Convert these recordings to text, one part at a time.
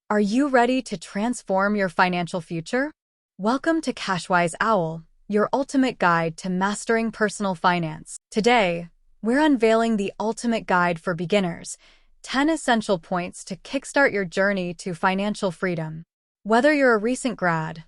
Are you ready to transform your financial future? Welcome to Cashwise Owl, your ultimate guide to mastering personal finance. Today, we're unveiling the ultimate guide for beginners, 10 essential points to kickstart your journey to financial freedom. Whether you're a recent grad,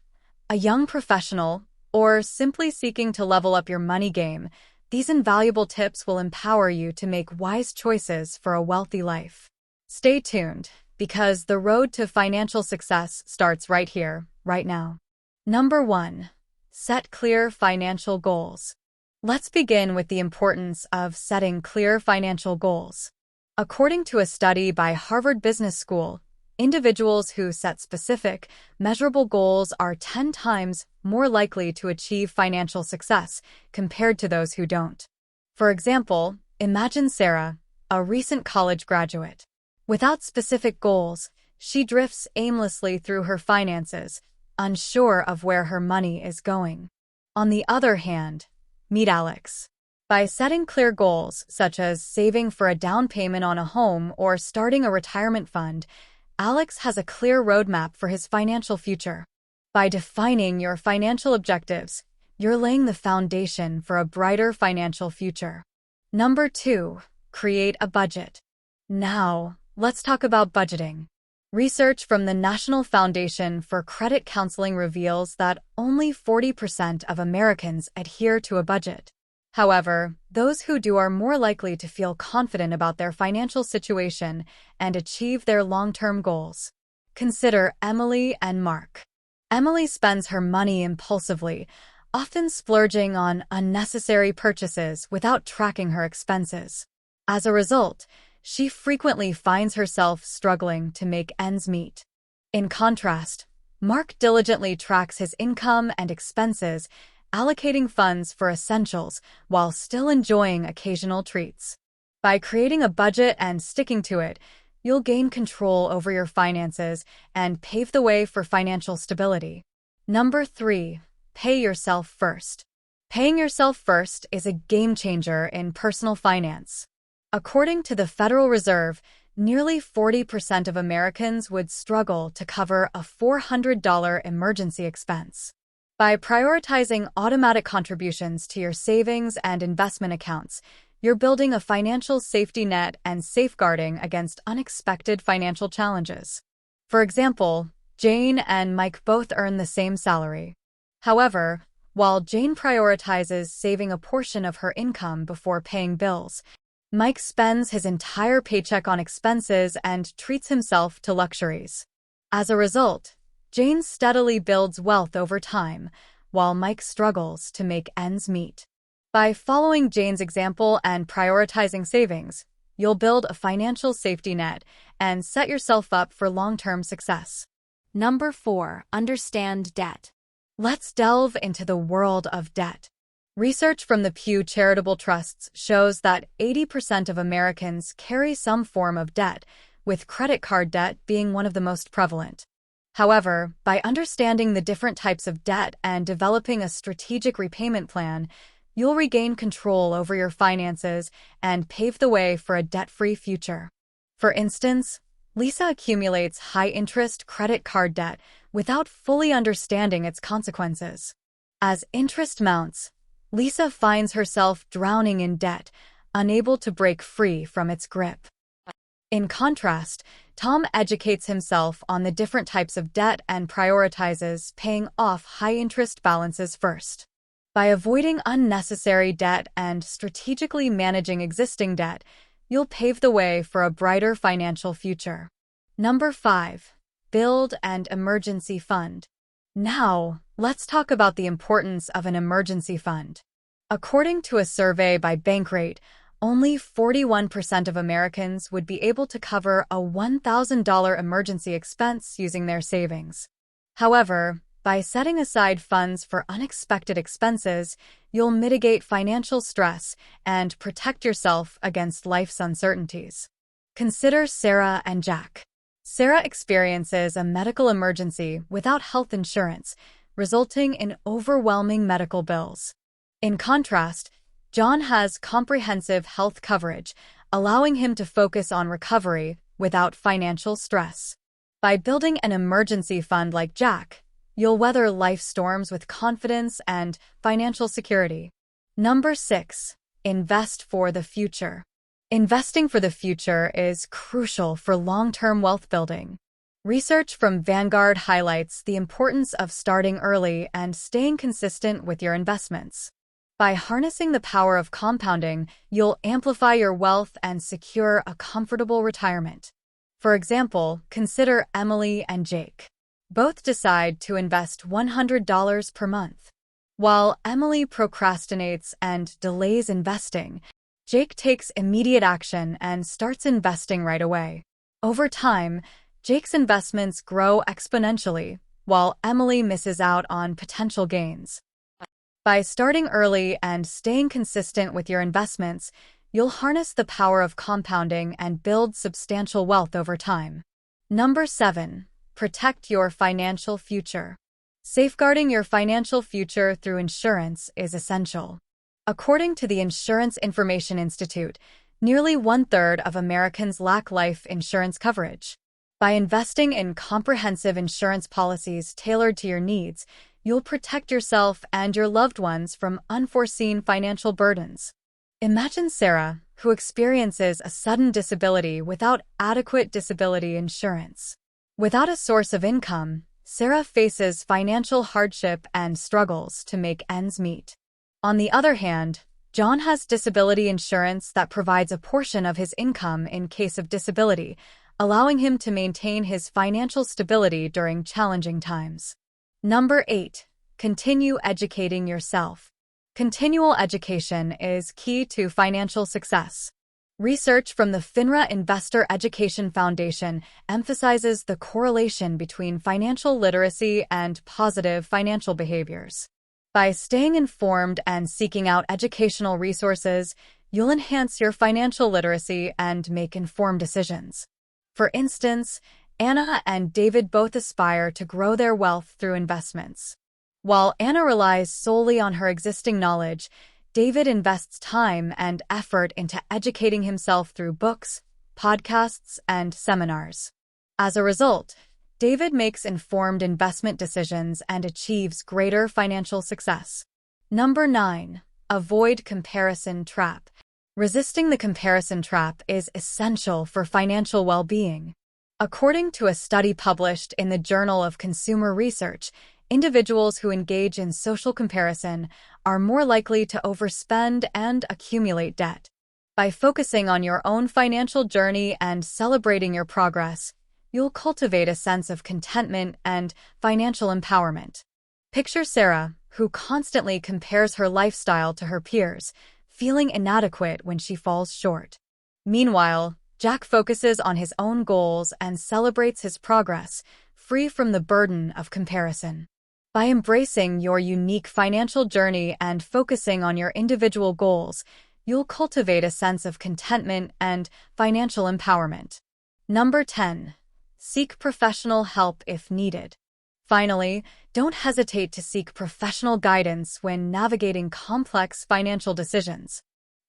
a young professional, or simply seeking to level up your money game, these invaluable tips will empower you to make wise choices for a wealthy life. Stay tuned, because the road to financial success starts right here, right now. Number 1. Set clear financial goals. Let's begin with the importance of setting clear financial goals. According to a study by Harvard Business School, individuals who set specific, measurable goals are 10 times more likely to achieve financial success compared to those who don't. For example, imagine Sarah, a recent college graduate. Without specific goals, she drifts aimlessly through her finances, unsure of where her money is going. On the other hand, meet Alex. By setting clear goals, such as saving for a down payment on a home or starting a retirement fund, Alex has a clear roadmap for his financial future. By defining your financial objectives, you're laying the foundation for a brighter financial future. Number 2. Create a budget. Now, let's talk about budgeting. Research from the National Foundation for Credit Counseling reveals that only 40% of Americans adhere to a budget. However, those who do are more likely to feel confident about their financial situation and achieve their long-term goals. Consider Emily and Mark. Emily spends her money impulsively, often splurging on unnecessary purchases without tracking her expenses. As a result, she frequently finds herself struggling to make ends meet. In contrast, Mark diligently tracks his income and expenses, allocating funds for essentials while still enjoying occasional treats. By creating a budget and sticking to it, you'll gain control over your finances and pave the way for financial stability. Number 3. Pay yourself first. Paying yourself first is a game changer in personal finance. According to the Federal Reserve, nearly 40% of Americans would struggle to cover a $400 emergency expense. By prioritizing automatic contributions to your savings and investment accounts, you're building a financial safety net and safeguarding against unexpected financial challenges. For example, Jane and Mike both earn the same salary. However, while Jane prioritizes saving a portion of her income before paying bills, Mike spends his entire paycheck on expenses and treats himself to luxuries. As a result, Jane steadily builds wealth over time, while Mike struggles to make ends meet. By following Jane's example and prioritizing savings, you'll build a financial safety net and set yourself up for long-term success. Number 4. Understand debt. Let's delve into the world of debt. Research from the Pew Charitable Trusts shows that 80% of Americans carry some form of debt, with credit card debt being one of the most prevalent. However, by understanding the different types of debt and developing a strategic repayment plan, you'll regain control over your finances and pave the way for a debt-free future. For instance, Lisa accumulates high-interest credit card debt without fully understanding its consequences. As interest mounts, Lisa finds herself drowning in debt, unable to break free from its grip. In contrast, Tom educates himself on the different types of debt and prioritizes paying off high-interest balances first. By avoiding unnecessary debt and strategically managing existing debt, you'll pave the way for a brighter financial future. Number 5. Build an emergency fund. Now, let's talk about the importance of an emergency fund. According to a survey by Bankrate, only 41% of Americans would be able to cover a $1,000 emergency expense using their savings. However, by setting aside funds for unexpected expenses, you'll mitigate financial stress and protect yourself against life's uncertainties. Consider Sarah and Jack. Sarah experiences a medical emergency without health insurance, resulting in overwhelming medical bills. In contrast, John has comprehensive health coverage, allowing him to focus on recovery without financial stress. By building an emergency fund like Jack, you'll weather life storms with confidence and financial security. Number 6. Invest for the future. Investing for the future is crucial for long-term wealth building. Research from Vanguard highlights the importance of starting early and staying consistent with your investments. By harnessing the power of compounding, you'll amplify your wealth and secure a comfortable retirement. For example, consider Emily and Jake. Both decide to invest $100 per month. While Emily procrastinates and delays investing, Jake takes immediate action and starts investing right away. Over time, Jake's investments grow exponentially, while Emily misses out on potential gains. By starting early and staying consistent with your investments, you'll harness the power of compounding and build substantial wealth over time. Number 7. Protect your financial future. Safeguarding your financial future through insurance is essential. According to the Insurance Information Institute, nearly 1/3 of Americans lack life insurance coverage. By investing in comprehensive insurance policies tailored to your needs, you'll protect yourself and your loved ones from unforeseen financial burdens. Imagine Sarah, who experiences a sudden disability without adequate disability insurance. Without a source of income, Sarah faces financial hardship and struggles to make ends meet. On the other hand, John has disability insurance that provides a portion of his income in case of disability, allowing him to maintain his financial stability during challenging times. Number 8. Continue educating yourself. Continual education is key to financial success. Research from the FINRA Investor Education Foundation emphasizes the correlation between financial literacy and positive financial behaviors. By staying informed and seeking out educational resources, you'll enhance your financial literacy and make informed decisions. For instance, Anna and David both aspire to grow their wealth through investments. While Anna relies solely on her existing knowledge, David invests time and effort into educating himself through books, podcasts, and seminars. As a result, David makes informed investment decisions and achieves greater financial success. Number 9. Avoid comparison trap. Resisting the comparison trap is essential for financial well-being. According to a study published in the Journal of Consumer Research, individuals who engage in social comparison are more likely to overspend and accumulate debt. By focusing on your own financial journey and celebrating your progress, you'll cultivate a sense of contentment and financial empowerment. Picture Sarah, who constantly compares her lifestyle to her peers, feeling inadequate when she falls short. Meanwhile, Jack focuses on his own goals and celebrates his progress, free from the burden of comparison. By embracing your unique financial journey and focusing on your individual goals, you'll cultivate a sense of contentment and financial empowerment. Number 10. Seek professional help if needed. Finally, don't hesitate to seek professional guidance when navigating complex financial decisions.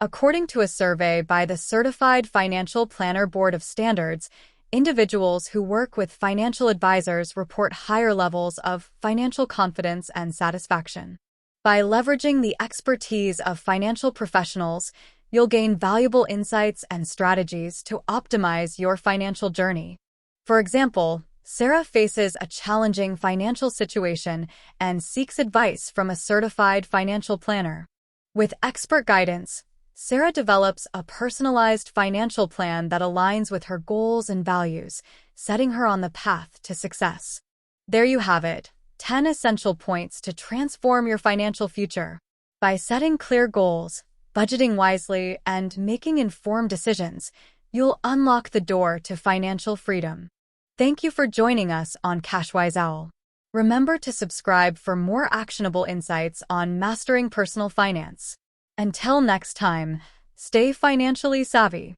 According to a survey by the Certified Financial Planner Board of Standards, individuals who work with financial advisors report higher levels of financial confidence and satisfaction. By leveraging the expertise of financial professionals, you'll gain valuable insights and strategies to optimize your financial journey. For example, Sarah faces a challenging financial situation and seeks advice from a certified financial planner. With expert guidance, Sarah develops a personalized financial plan that aligns with her goals and values, setting her on the path to success. There you have it, 10 essential points to transform your financial future. By setting clear goals, budgeting wisely, and making informed decisions, you'll unlock the door to financial freedom. Thank you for joining us on Cashwise Owl. Remember to subscribe for more actionable insights on mastering personal finance. Until next time, stay financially savvy.